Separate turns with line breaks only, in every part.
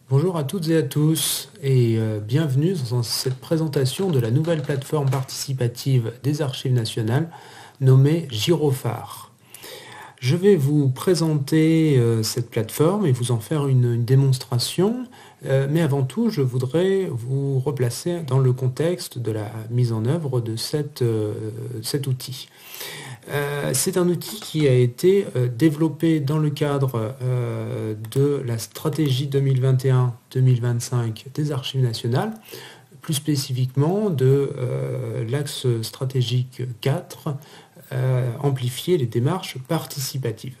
Bonjour à toutes et à tous et bienvenue dans cette présentation de la nouvelle plateforme participative des Archives nationales nommée Gyrophare. Je vais vous présenter cette plateforme et vous en faire une démonstration, mais avant tout je voudrais vous replacer dans le contexte de la mise en œuvre de cet outil. C'est un outil qui a été développé dans le cadre de la stratégie 2021-2025 des Archives nationales, plus spécifiquement de l'axe stratégique 4, amplifier les démarches participatives.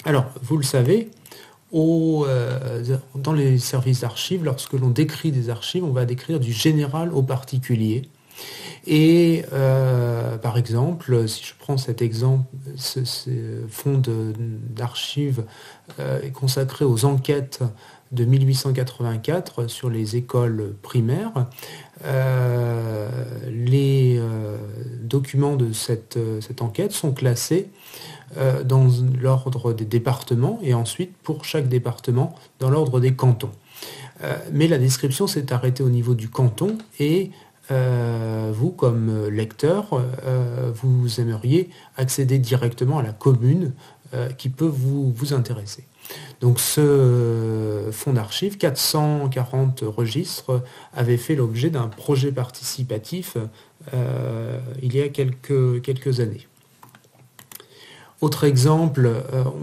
Alors, vous le savez, dans les services d'archives, lorsque l'on décrit des archives, on va décrire du général au particulier. Et par exemple, si je prends cet exemple, ce fonds d'archives consacré aux enquêtes de 1884 sur les écoles primaires, les documents de cette enquête sont classés dans l'ordre des départements et ensuite pour chaque département dans l'ordre des cantons. Mais la description s'est arrêtée au niveau du canton et vous, comme lecteur, vous aimeriez accéder directement à la commune qui peut vous intéresser. Donc ce fonds d'archives, 440 registres, avait fait l'objet d'un projet participatif il y a quelques années. Autre exemple,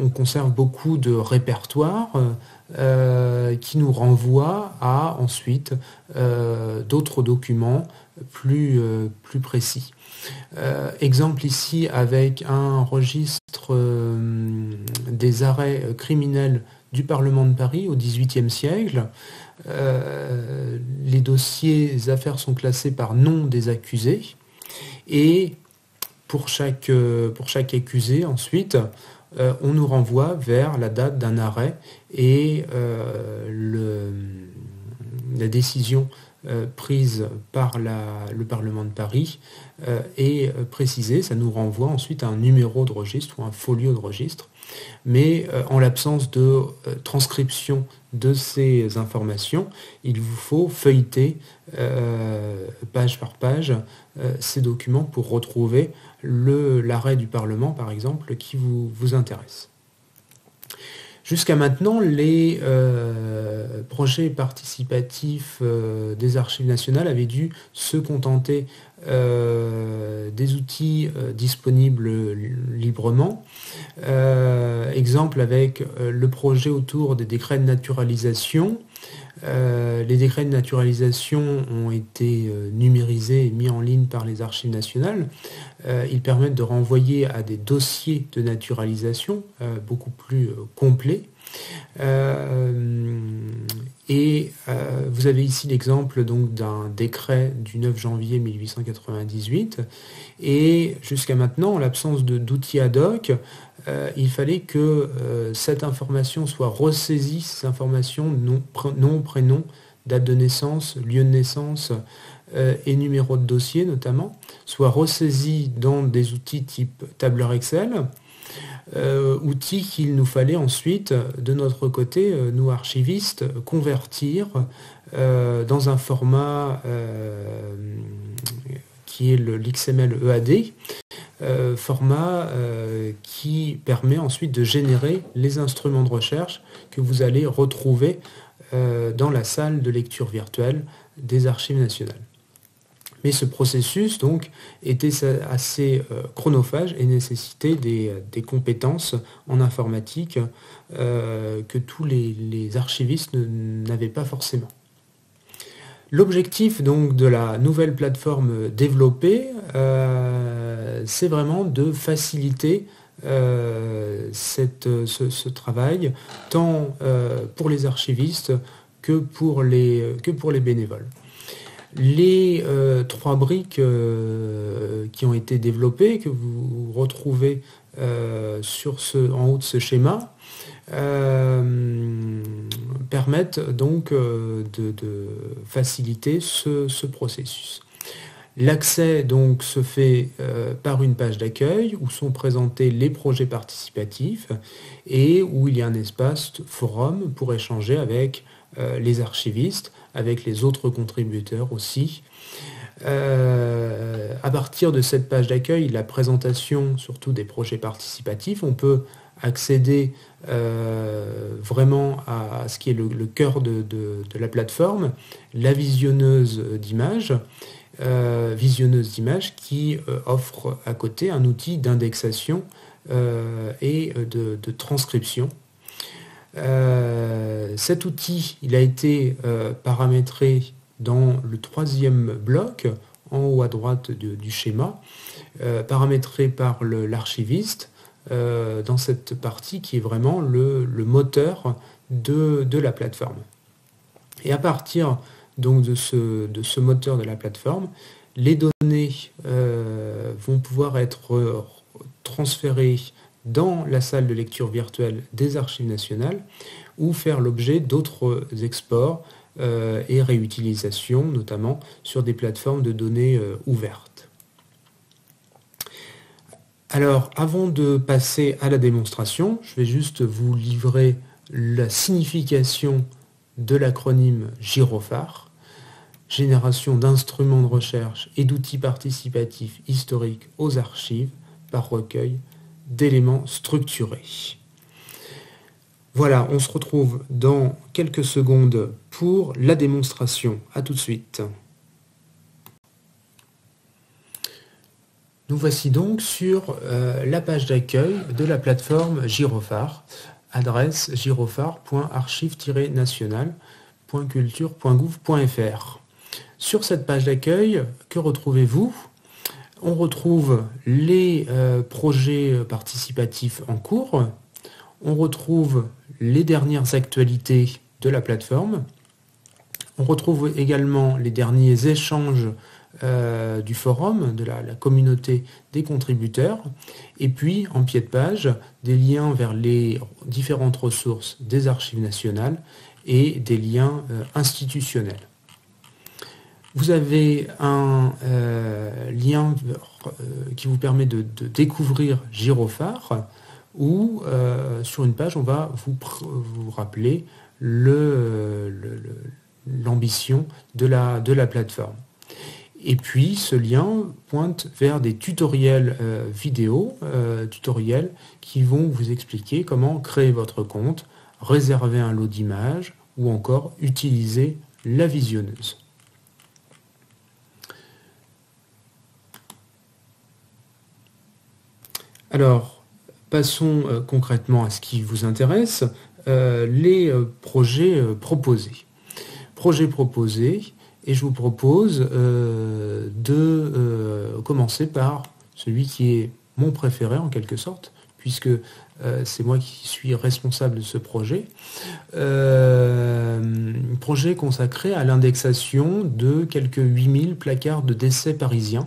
on conserve beaucoup de répertoires qui nous renvoient à ensuite d'autres documents plus précis. Exemple ici avec un registre des arrêts criminels du Parlement de Paris au XVIIIe siècle. Les dossiers, les affaires sont classées par nom des accusés et pour chaque accusé, ensuite, on nous renvoie vers la date d'un arrêt et la décision prise par le Parlement de Paris est précisée. Ça nous renvoie ensuite à un numéro de registre ou un folio de registre. Mais en l'absence de transcription de ces informations, il vous faut feuilleter page par page ces documents pour retrouver l'arrêt du Parlement, par exemple, qui vous intéresse. Jusqu'à maintenant, les projets participatifs des Archives nationales avaient dû se contenter des outils disponibles librement. Exemple avec le projet autour des décrets de naturalisation. Les décrets de naturalisation ont été numérisés et mis en ligne par les Archives nationales. Ils permettent de renvoyer à des dossiers de naturalisation beaucoup plus complets. Vous avez ici l'exemple donc d'un décret du 9 janvier 1898 et jusqu'à maintenant, en l'absence d'outils ad hoc, il fallait que cette information soit ressaisie, ces informations, nom, prénom, date de naissance, lieu de naissance et numéro de dossier notamment, soient ressaisies dans des outils type tableur Excel, outils qu'il nous fallait ensuite, de notre côté, nous archivistes, convertir dans un format qui est l'XML EAD, format qui permet ensuite de générer les instruments de recherche que vous allez retrouver dans la salle de lecture virtuelle des Archives nationales. Mais ce processus donc était assez chronophage et nécessitait des compétences en informatique que tous les archivistes n'avaient pas forcément. L'objectif donc de la nouvelle plateforme développée, c'est vraiment de faciliter ce travail, tant pour les archivistes que pour les bénévoles. Les trois briques qui ont été développées, que vous retrouvez en haut de ce schéma, permettent donc de faciliter ce processus. L'accès donc se fait par une page d'accueil où sont présentés les projets participatifs et où il y a un espace forum pour échanger avec les archivistes, avec les autres contributeurs aussi. À partir de cette page d'accueil, la présentation surtout des projets participatifs, on peut accéder vraiment à ce qui est le cœur de la plateforme, la visionneuse d'images, qui offre à côté un outil d'indexation et de transcription. Cet outil, il a été paramétré dans le troisième bloc, en haut à droite du schéma, paramétré par l'archiviste dans cette partie qui est vraiment le moteur de la plateforme. Et à partir donc de ce moteur de la plateforme, les données vont pouvoir être transférées dans la salle de lecture virtuelle des Archives nationales ou faire l'objet d'autres exports et réutilisation, notamment sur des plateformes de données ouvertes. Alors, avant de passer à la démonstration, je vais juste vous livrer la signification de l'acronyme Gyrophare, génération d'instruments de recherche et d'outils participatifs historiques aux archives par recueil d'éléments structurés. Voilà, on se retrouve dans quelques secondes pour la démonstration. À tout de suite. Nous voici donc sur la page d'accueil de la plateforme Gyrophare, adresse gyrophare.archives-national.culture.gouv.fr. Sur cette page d'accueil, que retrouvez-vous ? On retrouve les projets participatifs en cours, on retrouve les dernières actualités de la plateforme, on retrouve également les derniers échanges du forum, de la communauté des contributeurs, et puis en pied de page, des liens vers les différentes ressources des Archives nationales et des liens institutionnels. Vous avez un lien qui vous permet de découvrir Gyrophare, où sur une page, on va vous rappeler l'ambition de la plateforme. Et puis, ce lien pointe vers des tutoriels vidéo, tutoriels qui vont vous expliquer comment créer votre compte, réserver un lot d'images ou encore utiliser la visionneuse. Alors, passons concrètement à ce qui vous intéresse, les projets proposés. Projets proposés, et je vous propose de commencer par celui qui est mon préféré en quelque sorte, puisque c'est moi qui suis responsable de ce projet. Projet consacré à l'indexation de quelques 8000 placards de décès parisiens.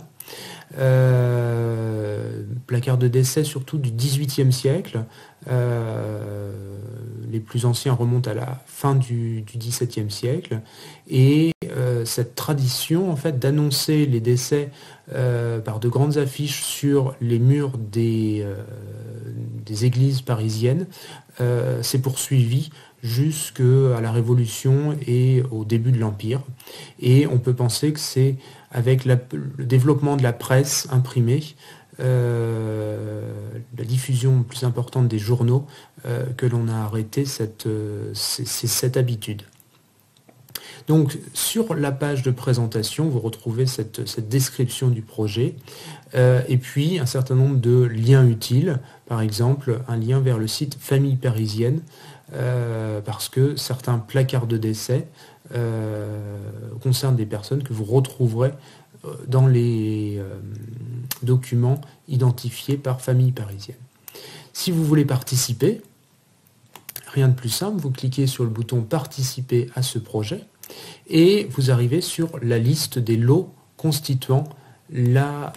Placards de décès surtout du XVIIIe siècle. Les plus anciens remontent à la fin du XVIIe siècle. Et cette tradition en fait, d'annoncer les décès par de grandes affiches sur les murs des églises parisiennes s'est poursuivie jusqu'à la Révolution et au début de l'Empire. Et on peut penser que c'est avec le développement de la presse imprimée, la diffusion plus importante des journaux, que l'on a arrêté cette habitude. Donc sur la page de présentation, vous retrouvez cette description du projet et puis un certain nombre de liens utiles, par exemple un lien vers le site Famille Parisienne, parce que certains placards de décès concernent des personnes que vous retrouverez dans les documents identifiés par Famille Parisienne. Si vous voulez participer, rien de plus simple, vous cliquez sur le bouton Participer à ce projet et vous arrivez sur la liste des lots constituant le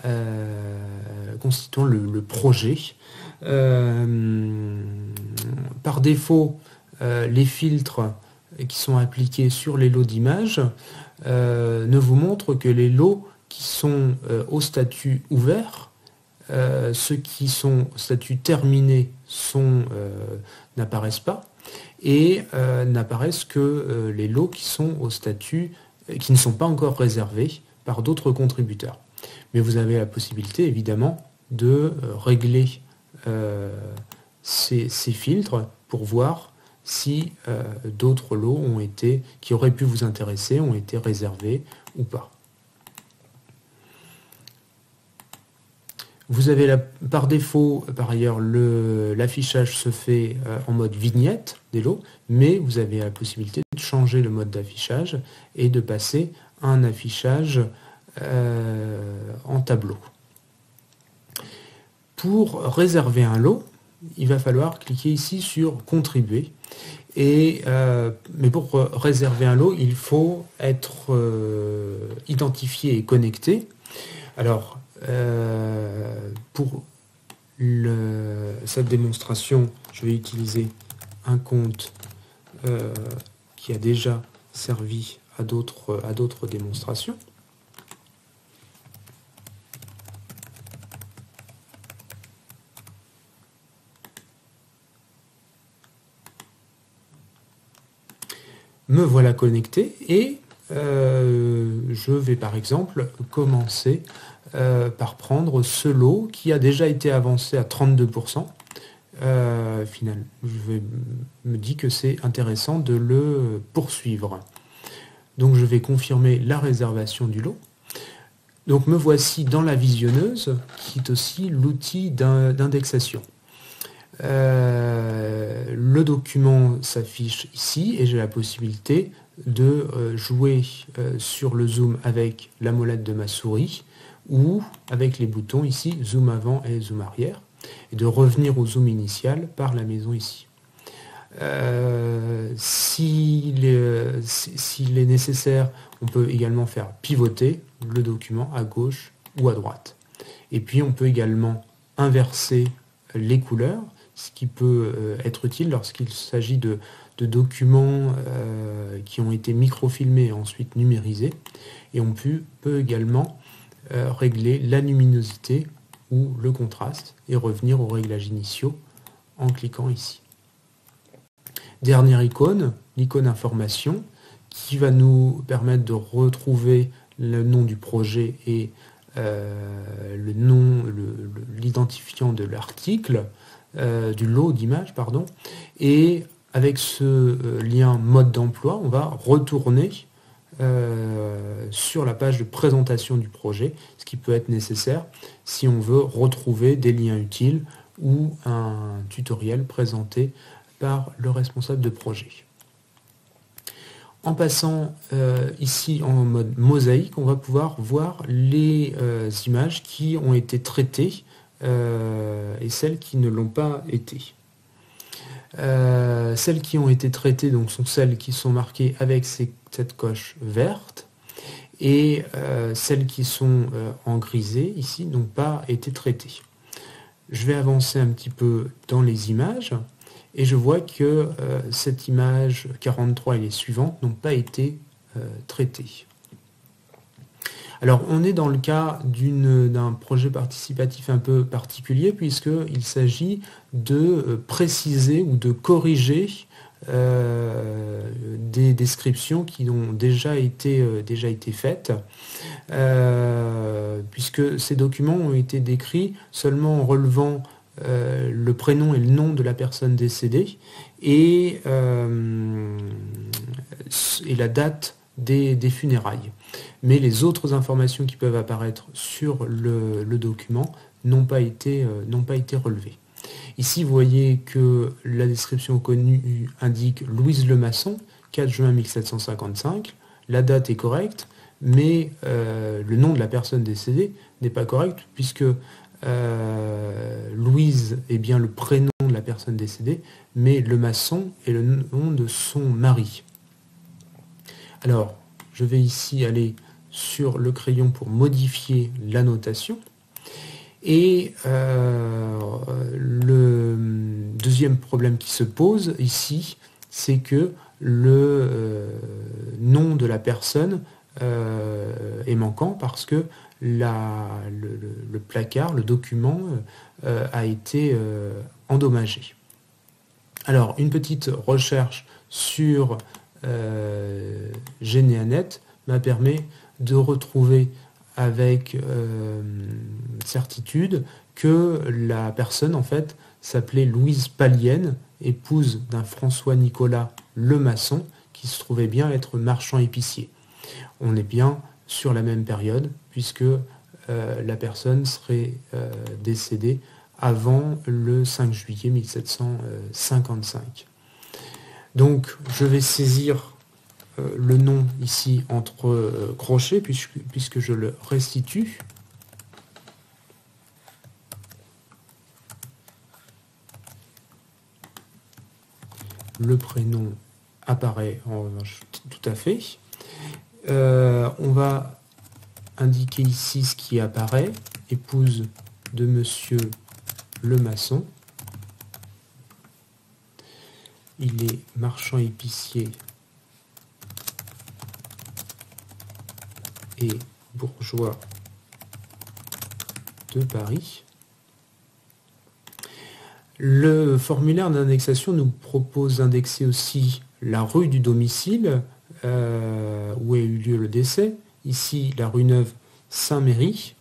projet. Par défaut, les filtres qui sont appliqués sur les lots d'images ne vous montrent que les lots qui sont au statut ouvert ceux qui sont au statut terminé n'apparaissent pas, et n'apparaissent que les lots qui sont au statut qui ne sont pas encore réservés par d'autres contributeurs. Mais vous avez la possibilité évidemment de régler ces filtres pour voir si d'autres lots qui auraient pu vous intéresser ont été réservés ou pas. Vous avez par défaut, par ailleurs, l'affichage se fait en mode vignette des lots, mais vous avez la possibilité de changer le mode d'affichage et de passer à un affichage en tableau. Pour réserver un lot, il va falloir cliquer ici sur Contribuer. Mais pour réserver un lot, il faut être identifié et connecté. Alors, pour cette démonstration, je vais utiliser un compte qui a déjà servi à d'autres démonstrations. Me voilà connecté et je vais par exemple commencer par prendre ce lot qui a déjà été avancé à 32%. Finalement, me dit que c'est intéressant de le poursuivre. Donc je vais confirmer la réservation du lot. Donc me voici dans la visionneuse, qui est aussi l'outil d'indexation. Le document s'affiche ici et j'ai la possibilité de jouer sur le zoom avec la molette de ma souris ou avec les boutons ici, zoom avant et zoom arrière, et de revenir au zoom initial par la maison ici. S'il est nécessaire, on peut également faire pivoter le document à gauche ou à droite. Et puis on peut également inverser les couleurs, ce qui peut être utile lorsqu'il s'agit de documents qui ont été microfilmés et ensuite numérisés. Et on peut également régler la luminosité ou le contraste et revenir aux réglages initiaux en cliquant ici. Dernière icône, l'icône information, qui va nous permettre de retrouver le nom du projet et l'identifiant de l'article, du lot d'images, pardon. Et avec ce lien mode d'emploi, on va retourner sur la page de présentation du projet, ce qui peut être nécessaire si on veut retrouver des liens utiles ou un tutoriel présenté par le responsable de projet. En passant ici en mode mosaïque, on va pouvoir voir les images qui ont été traitées et celles qui ne l'ont pas été. Celles qui ont été traitées donc, sont celles qui sont marquées avec cette coche verte et celles qui sont en grisé ici n'ont pas été traitées. Je vais avancer un petit peu dans les images et je vois que cette image 43 et les suivantes n'ont pas été traitées. Alors on est dans le cas d'un projet participatif un peu particulier puisqu'il s'agit de préciser ou de corriger des descriptions qui ont déjà été faites, puisque ces documents ont été décrits seulement en relevant le prénom et le nom de la personne décédée et la date des funérailles. Mais les autres informations qui peuvent apparaître sur le document n'ont pas été relevées. Ici, vous voyez que la description connue indique Louise Lemasson, 4 juin 1755. La date est correcte, mais le nom de la personne décédée n'est pas correct, puisque Louise est bien le prénom de la personne décédée, mais Lemasson est le nom de son mari. Alors, je vais ici aller sur le crayon pour modifier la notation. Et le deuxième problème qui se pose ici, c'est que le nom de la personne est manquant parce que le placard, le document a été endommagé. Alors, une petite recherche sur Généanet m'a permis de retrouver avec certitude que la personne, en fait, s'appelait Louise Palienne, épouse d'un François-Nicolas Lemasson, qui se trouvait bien être marchand épicier. On est bien sur la même période, puisque la personne serait décédée avant le 5 juillet 1755. Donc, je vais saisir le nom ici entre crochets, puisque je le restitue. Le prénom apparaît en revanche tout à fait. On va indiquer ici ce qui apparaît, épouse de monsieur Lemasson. Il est marchand épicier et bourgeois de Paris. Le formulaire d'indexation nous propose d'indexer aussi la rue du domicile où a eu lieu le décès. Ici, la rue Neuve Saint-Méry.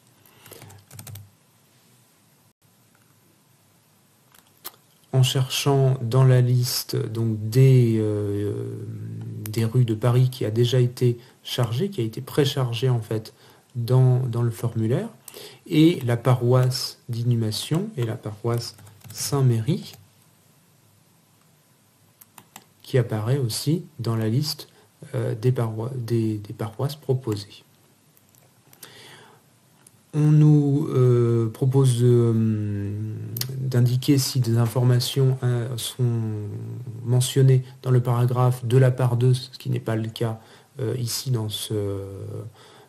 En cherchant dans la liste donc, des rues de Paris qui a déjà été chargée, qui a été préchargée en fait dans le formulaire, et la paroisse d'Inhumation et la paroisse Saint-Méry, qui apparaît aussi dans la liste des paroisses proposées. On nous propose d'indiquer si des informations sont mentionnées dans le paragraphe de la part de, ce qui n'est pas le cas ici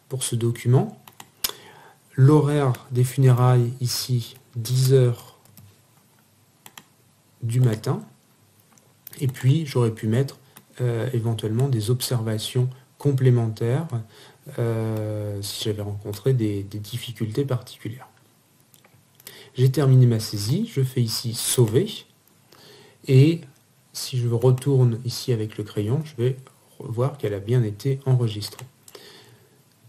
pour ce document. L'horaire des funérailles ici, 10 heures du matin. Et puis j'aurais pu mettre éventuellement des observations complémentaires si j'avais rencontré des difficultés particulières. J'ai terminé ma saisie, je fais ici sauver, et si je retourne ici avec le crayon, je vais voir qu'elle a bien été enregistrée.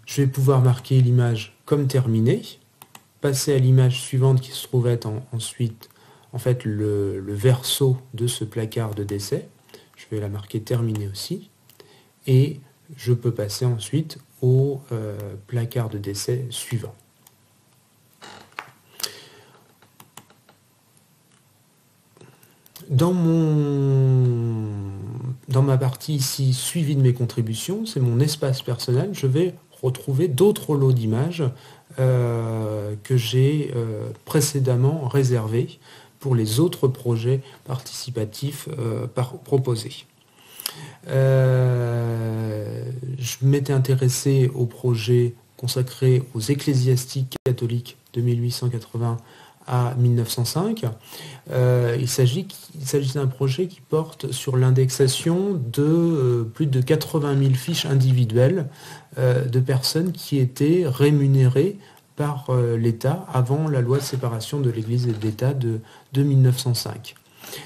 Je vais pouvoir marquer l'image comme terminée, passer à l'image suivante qui se trouve être ensuite en fait le verso de ce placard de décès. Je vais la marquer terminée aussi, et je peux passer ensuite au placard de décès suivant. Dans ma partie ici, suivi de mes contributions, c'est mon espace personnel, je vais retrouver d'autres lots d'images que j'ai précédemment réservés pour les autres projets participatifs proposés. Je m'étais intéressé au projet consacré aux ecclésiastiques catholiques de 1880 à 1905. Il s'agit d'un projet qui porte sur l'indexation de plus de 80 000 fiches individuelles de personnes qui étaient rémunérées par l'État avant la loi de séparation de l'Église et de l'État de 1905.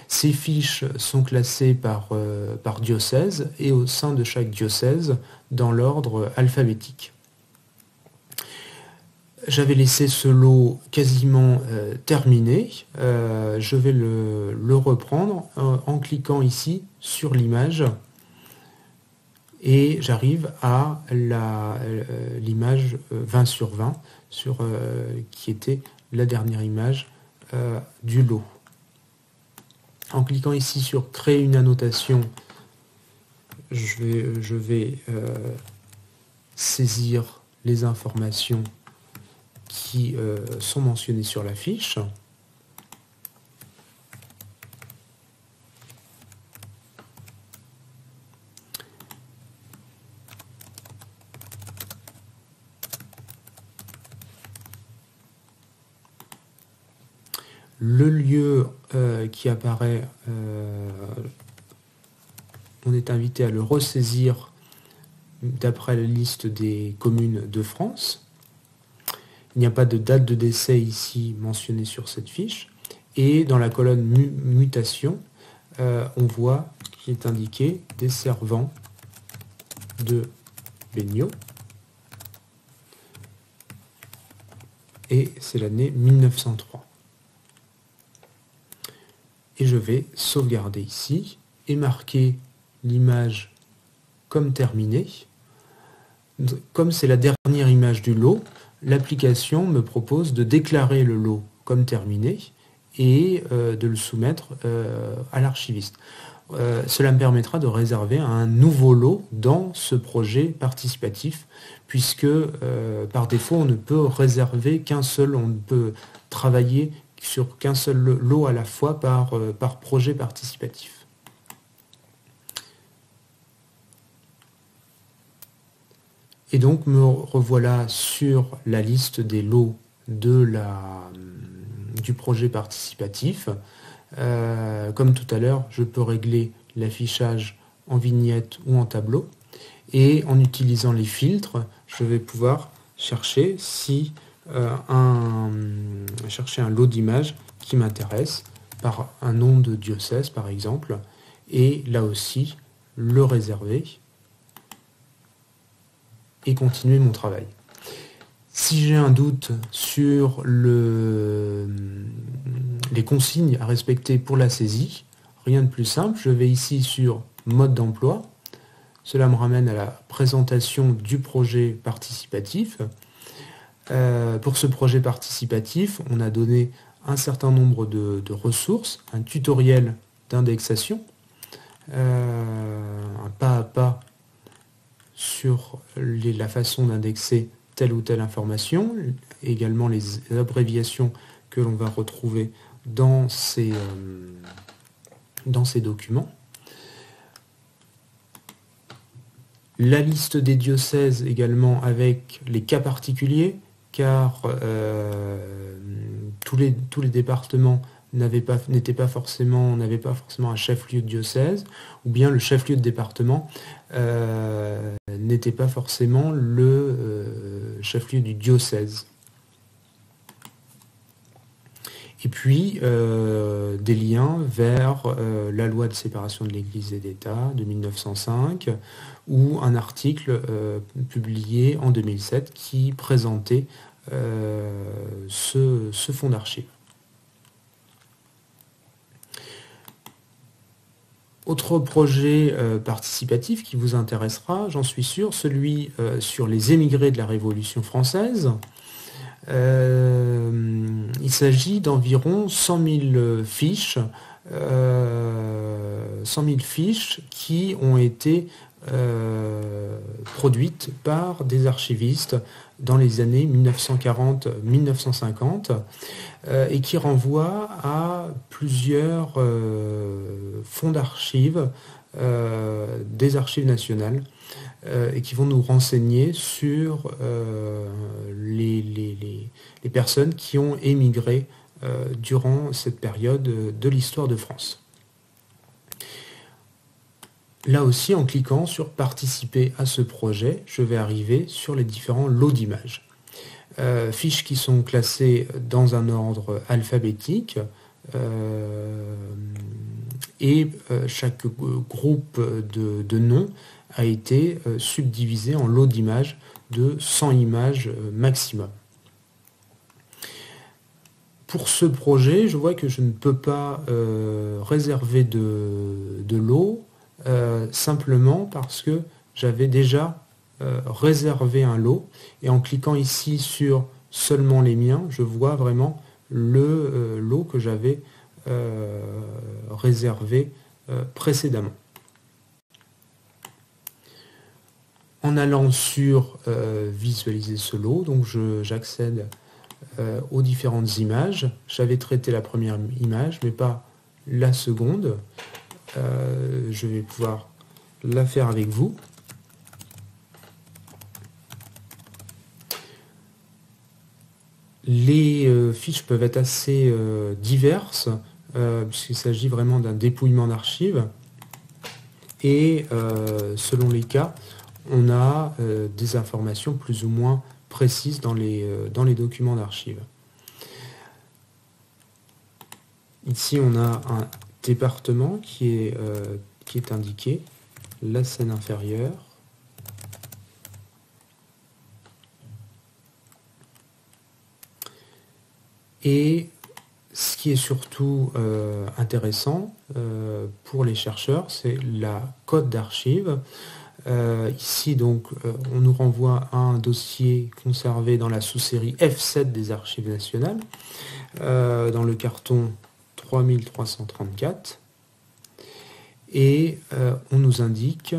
Ces fiches sont classées par diocèse et au sein de chaque diocèse dans l'ordre alphabétique. J'avais laissé ce lot quasiment terminé. Je vais le reprendre en cliquant ici sur l'image et j'arrive à l'image 20 sur 20 qui était la dernière image du lot. En cliquant ici sur créer une annotation, je vais saisir les informations qui sont mentionnées sur la fiche. Le lieu qui apparaît, on est invité à le ressaisir d'après la liste des communes de France. Il n'y a pas de date de décès ici mentionnée sur cette fiche. Et dans la colonne mutation, on voit qu'il est indiqué desservant de Beignot. Et c'est l'année 1903. Et je vais sauvegarder ici et marquer l'image comme terminée. Comme c'est la dernière image du lot, l'application me propose de déclarer le lot comme terminé et de le soumettre à l'archiviste. Cela me permettra de réserver un nouveau lot dans ce projet participatif, puisque par défaut, on ne peut réserver qu'un seul, on ne peut travailler sur qu'un seul lot à la fois par projet participatif. Et donc me revoilà sur la liste des lots du projet participatif. Comme tout à l'heure, je peux régler l'affichage en vignette ou en tableau. Et en utilisant les filtres, je vais pouvoir chercher un lot d'images qui m'intéresse par un nom de diocèse par exemple. Et là aussi, le réserver et continuer mon travail. Si j'ai un doute sur les consignes à respecter pour la saisie, rien de plus simple, je vais ici sur mode d'emploi. Cela me ramène à la présentation du projet participatif. Pour ce projet participatif, on a donné un certain nombre de ressources, un tutoriel d'indexation, un pas à pas sur la façon d'indexer telle ou telle information, également les abréviations que l'on va retrouver dans ces documents. La liste des diocèses également avec les cas particuliers, car tous les départements n'avaient pas forcément un chef-lieu de diocèse, ou bien le chef-lieu de département n'était pas forcément le chef-lieu du diocèse. Et puis des liens vers la loi de séparation de l'Église et d'État de 1905, ou un article publié en 2007 qui présentait ce fonds d'archives. Autre projet participatif qui vous intéressera, j'en suis sûr, celui sur les émigrés de la Révolution française. Il s'agit d'environ 100 000 fiches, qui ont été produites par des archivistes dans les années 1940-1950 et qui renvoient à plusieurs fonds d'archives des archives nationales et qui vont nous renseigner sur les personnes qui ont émigré durant cette période de l'histoire de France. Là aussi, en cliquant sur « Participer à ce projet », je vais arriver sur les différents lots d'images. Fiches qui sont classées dans un ordre alphabétique et chaque groupe de noms a été subdivisé en lots d'images de 100 images maximum. Pour ce projet, je vois que je ne peux pas réserver de lot simplement parce que j'avais déjà réservé un lot et en cliquant ici sur seulement les miens, je vois vraiment le lot que j'avais réservé précédemment. En allant sur visualiser ce lot, donc j'accède aux différentes images. J'avais traité la première image, mais pas la seconde. Je vais pouvoir la faire avec vous. Les fiches peuvent être assez diverses, puisqu'il s'agit vraiment d'un dépouillement d'archives. Et selon les cas, on a des informations plus ou moins précises dans les documents d'archives. Ici, on a un département qui est indiqué, la Seine inférieure. Et ce qui est surtout intéressant pour les chercheurs, c'est la cote d'archives. Ici, donc, on nous renvoie à un dossier conservé dans la sous-série F7 des Archives nationales, dans le carton 3334. Et on nous indique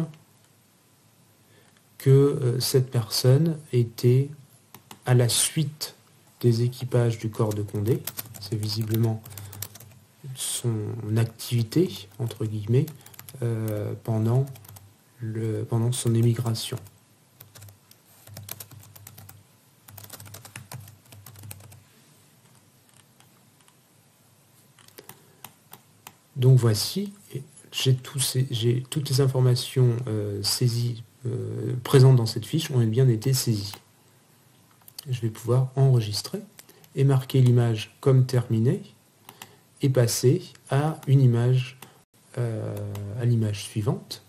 que cette personne était à la suite des équipages du corps de Condé. C'est visiblement son activité, entre guillemets, pendant son émigration. Donc voici, j'ai toutes les informations saisies, présentes dans cette fiche ont bien été saisies. Je vais pouvoir enregistrer et marquer l'image comme terminée et passer à une image, à l'image suivante.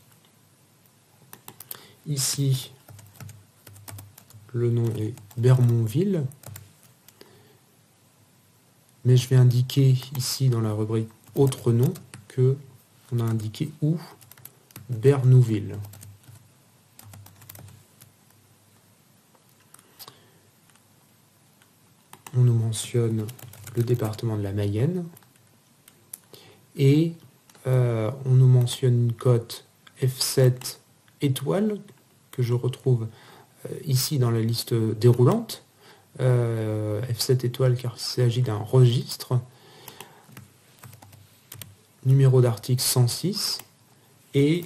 Ici, le nom est Bermonville, mais je vais indiquer ici dans la rubrique autre nom que on a indiqué où Bernouville. On nous mentionne le département de la Mayenne et on nous mentionne une cote F7 étoile que je retrouve ici dans la liste déroulante. F7 étoile car il s'agit d'un registre, numéro d'article 106 et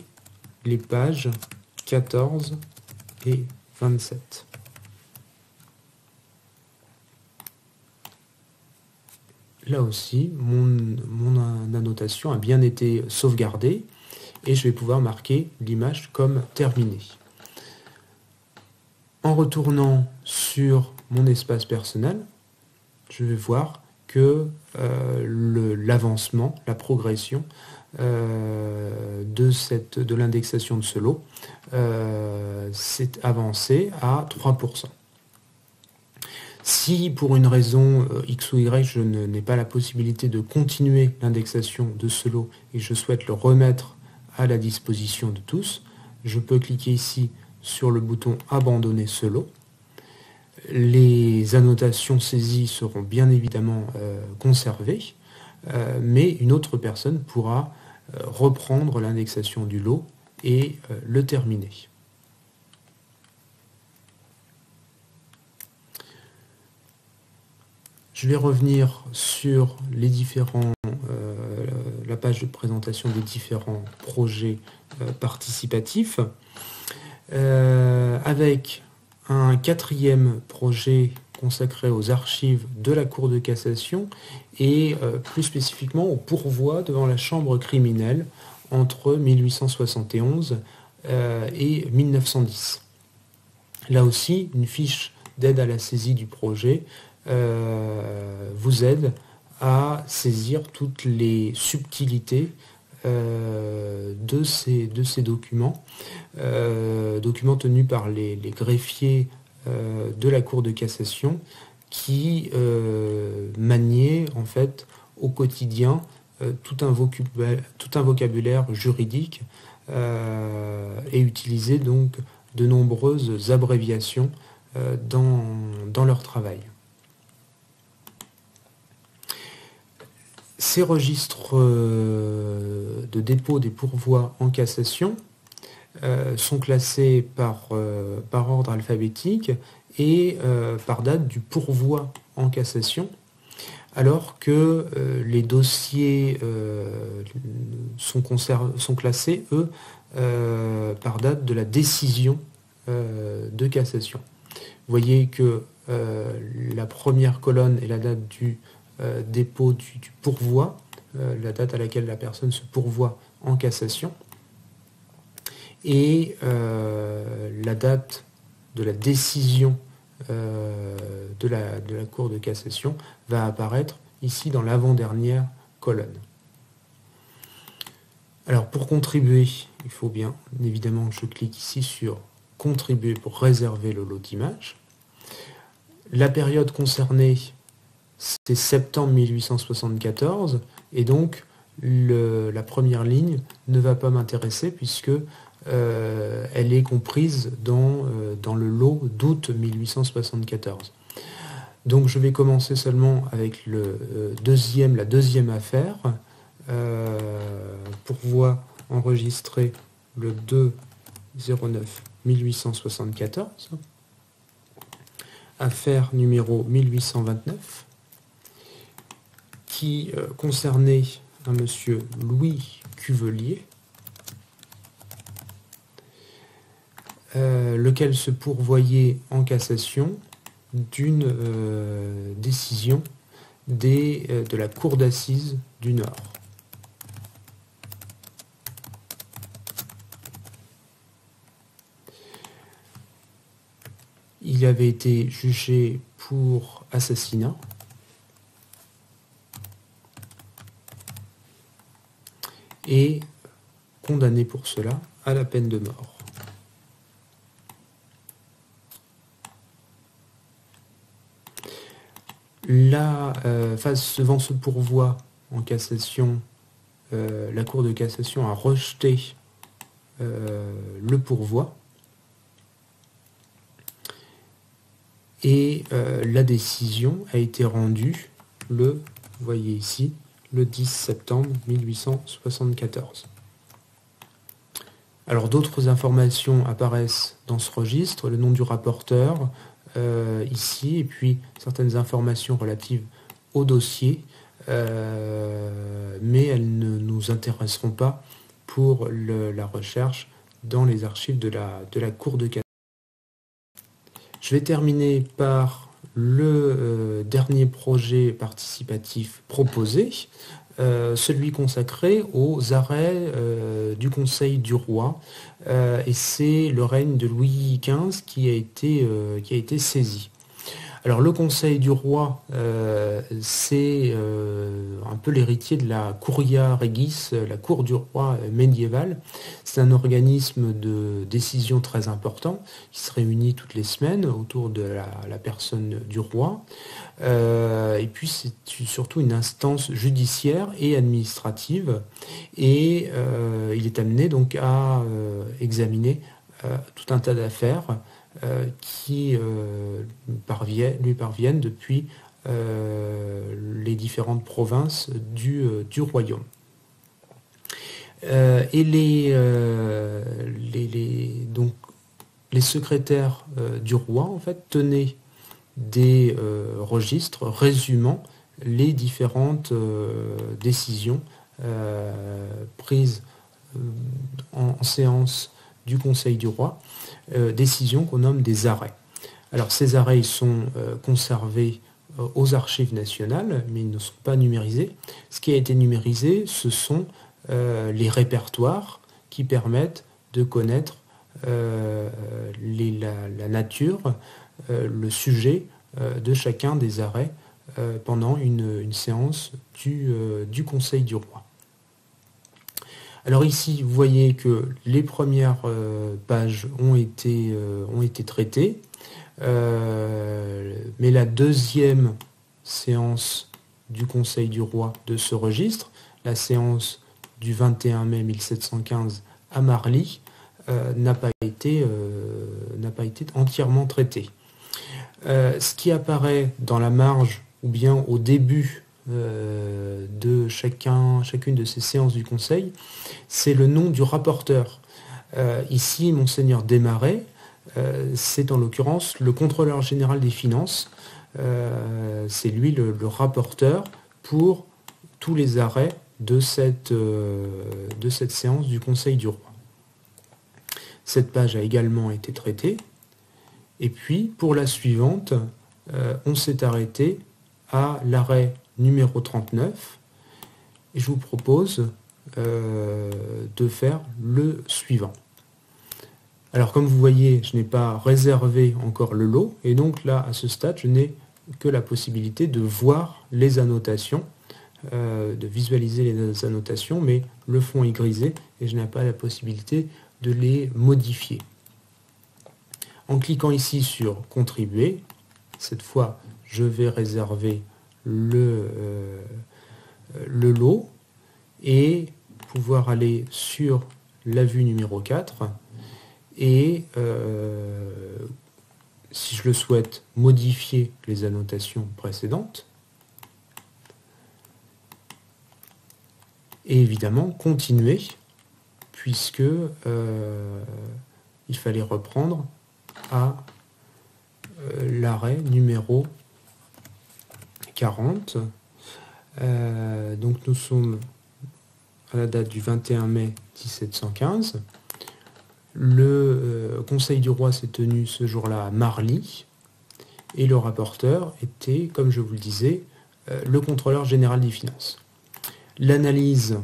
les pages 14 et 27. Là aussi, mon annotation a bien été sauvegardée et je vais pouvoir marquer l'image comme terminée. En retournant sur mon espace personnel, je vais voir que l'avancement, la progression de l'indexation de ce lot s'est avancé à 3%. Si pour une raison X ou Y, je n'ai pas la possibilité de continuer l'indexation de ce lot et je souhaite le remettre à la disposition de tous, je peux cliquer ici sur le bouton Abandonner ce lot. Les annotations saisies seront bien évidemment conservées, mais une autre personne pourra reprendre l'indexation du lot et le terminer. Je vais revenir sur les la page de présentation des différents projets participatifs, avec un quatrième projet consacré aux archives de la Cour de cassation et plus spécifiquement au pourvoi devant la chambre criminelle entre 1871 et 1910. Là aussi, une fiche d'aide à la saisie du projet vous aide à saisir toutes les subtilités de ces documents, documents tenus par les greffiers de la Cour de cassation qui maniaient en fait au quotidien tout un vocabulaire juridique et utilisaient donc de nombreuses abréviations dans leur travail. Ces registres de dépôt des pourvois en cassation sont classés par ordre alphabétique et par date du pourvoi en cassation, alors que les dossiers sont classés, eux, par date de la décision de cassation. Vous voyez que la première colonne est la date du dépôt du pourvoi, la date à laquelle la personne se pourvoit en cassation, et la date de la décision de la Cour de cassation va apparaître ici dans l'avant-dernière colonne. Alors pour contribuer, il faut bien évidemment que je clique ici sur contribuer pour réserver le lot d'images. La période concernée, c'est septembre 1874 et donc la première ligne ne va pas m'intéresser puisque elle est comprise dans le lot d'août 1874. Donc je vais commencer seulement avec la deuxième affaire. Pourvoi enregistré le 2/09/1874. Affaire numéro 1829 qui concernait un monsieur Louis Cuvelier, lequel se pourvoyait en cassation d'une décision de la Cour d'assises du Nord. Il avait été jugé pour assassinat et condamné pour cela à la peine de mort. Devant ce pourvoi en cassation, la Cour de cassation a rejeté le pourvoi et la décision a été rendue vous voyez ici, le 10 septembre 1874. Alors d'autres informations apparaissent dans ce registre, le nom du rapporteur ici, et puis certaines informations relatives au dossier, mais elles ne nous intéresseront pas pour la recherche dans les archives de la Cour de cassation. Je vais terminer par le dernier projet participatif proposé, celui consacré aux arrêts du Conseil du Roi, et c'est le règne de Louis XV qui a été saisi. Alors le Conseil du Roi, c'est un peu l'héritier de la Curia Regis, la Cour du Roi médiévale. C'est un organisme de décision très important qui se réunit toutes les semaines autour de la personne du roi. Et puis c'est surtout une instance judiciaire et administrative. Et il est amené donc à examiner tout un tas d'affaires qui lui parviennent depuis les différentes provinces du royaume. Et les secrétaires du roi en fait tenaient des registres résumant les différentes décisions prises en séance du Conseil du Roi, décisions qu'on nomme des arrêts. Alors ces arrêts ils sont conservés aux archives nationales, mais ils ne sont pas numérisés. Ce qui a été numérisé, ce sont les répertoires qui permettent de connaître la nature, le sujet de chacun des arrêts pendant une séance du Conseil du Roi. Alors ici, vous voyez que les premières pages ont été traitées, mais la deuxième séance du Conseil du Roi de ce registre, la séance du 21 mai 1715 à Marly, n'a pas été entièrement traitée. Ce qui apparaît dans la marge ou bien au début de chacune de ces séances du Conseil, c'est le nom du rapporteur. Ici, Monseigneur Desmarais, c'est en l'occurrence le contrôleur général des finances. C'est lui le rapporteur pour tous les arrêts de cette séance du Conseil du Roi. Cette page a également été traitée. Et puis, pour la suivante, on s'est arrêté à l'arrêt numéro 39. Et je vous propose de faire le suivant. Alors comme vous voyez, je n'ai pas réservé encore le lot, et donc là, à ce stade, je n'ai que la possibilité de voir les annotations, de visualiser les annotations, mais le fond est grisé et je n'ai pas la possibilité de les modifier. En cliquant ici sur Contribuer, cette fois, je vais réserver le lot et pouvoir aller sur la vue numéro 4 et si je le souhaite, modifier les annotations précédentes et évidemment continuer puisque il fallait reprendre à l'arrêt numéro 40. Donc nous sommes à la date du 21 mai 1715. Le Conseil du roi s'est tenu ce jour-là à Marly et le rapporteur était, comme je vous le disais, le contrôleur général des finances. L'analyse,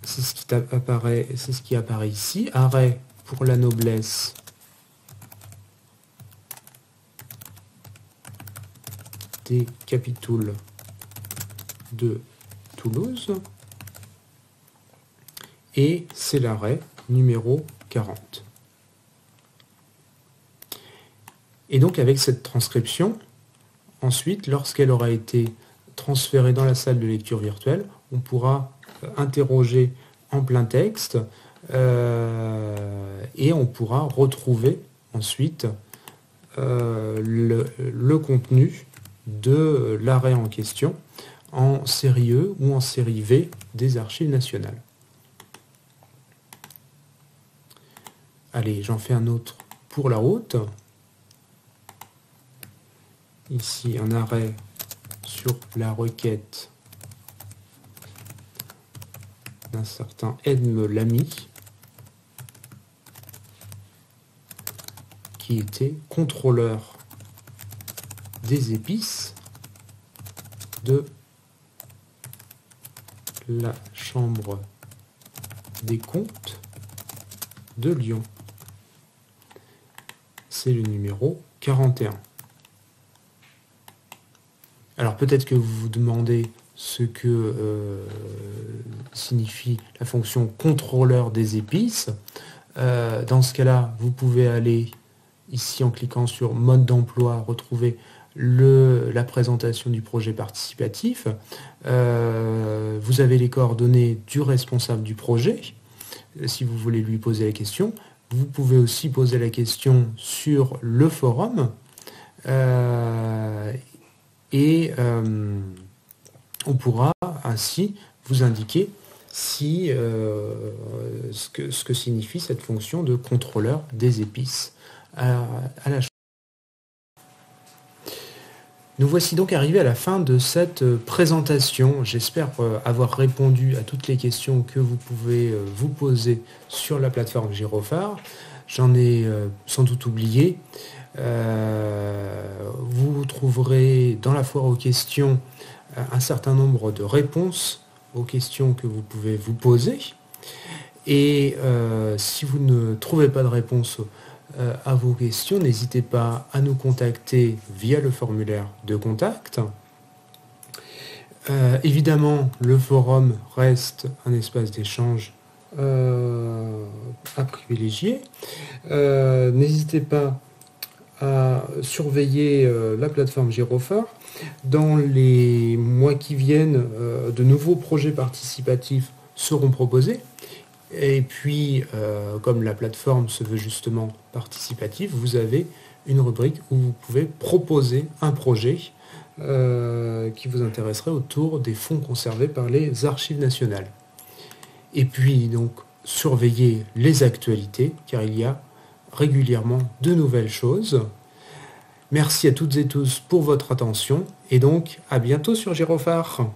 c'est ce qui apparaît ici. Arrêt pour la noblesse des capitouls de Toulouse. Et c'est l'arrêt numéro 40. Et donc avec cette transcription, ensuite, lorsqu'elle aura été transférée dans la salle de lecture virtuelle, on pourra interroger en plein texte et on pourra retrouver ensuite le contenu de l'arrêt en question en série E ou en série V des Archives nationales. Allez, j'en fais un autre pour la haute. Ici, un arrêt sur la requête d'un certain Edme Lamy, qui était contrôleur des épices de la Chambre des comptes de Lyon. C'est le numéro 41. Alors peut-être que vous vous demandez ce que signifie la fonction contrôleur des épices. Dans ce cas-là, vous pouvez aller ici en cliquant sur mode d'emploi, retrouver la présentation du projet participatif. Vous avez les coordonnées du responsable du projet, si vous voulez lui poser la question. Vous pouvez aussi poser la question sur le forum et on pourra ainsi vous indiquer si, ce que signifie cette fonction de contrôleur des épices à la. Nous voici donc arrivés à la fin de cette présentation. J'espère avoir répondu à toutes les questions que vous pouvez vous poser sur la plateforme Gyrophare. J'en ai sans doute oublié. Vous trouverez dans la foire aux questions un certain nombre de réponses aux questions que vous pouvez vous poser. Et si vous ne trouvez pas de réponse à vos questions, n'hésitez pas à nous contacter via le formulaire de contact. Évidemment, le forum reste un espace d'échange à privilégier. N'hésitez pas à surveiller la plateforme Gyrophare. Dans les mois qui viennent, de nouveaux projets participatifs seront proposés. Et puis, comme la plateforme se veut justement participative, vous avez une rubrique où vous pouvez proposer un projet qui vous intéresserait autour des fonds conservés par les Archives nationales. Et puis, donc, surveillez les actualités, car il y a régulièrement de nouvelles choses. Merci à toutes et tous pour votre attention, et donc à bientôt sur Gyrophare.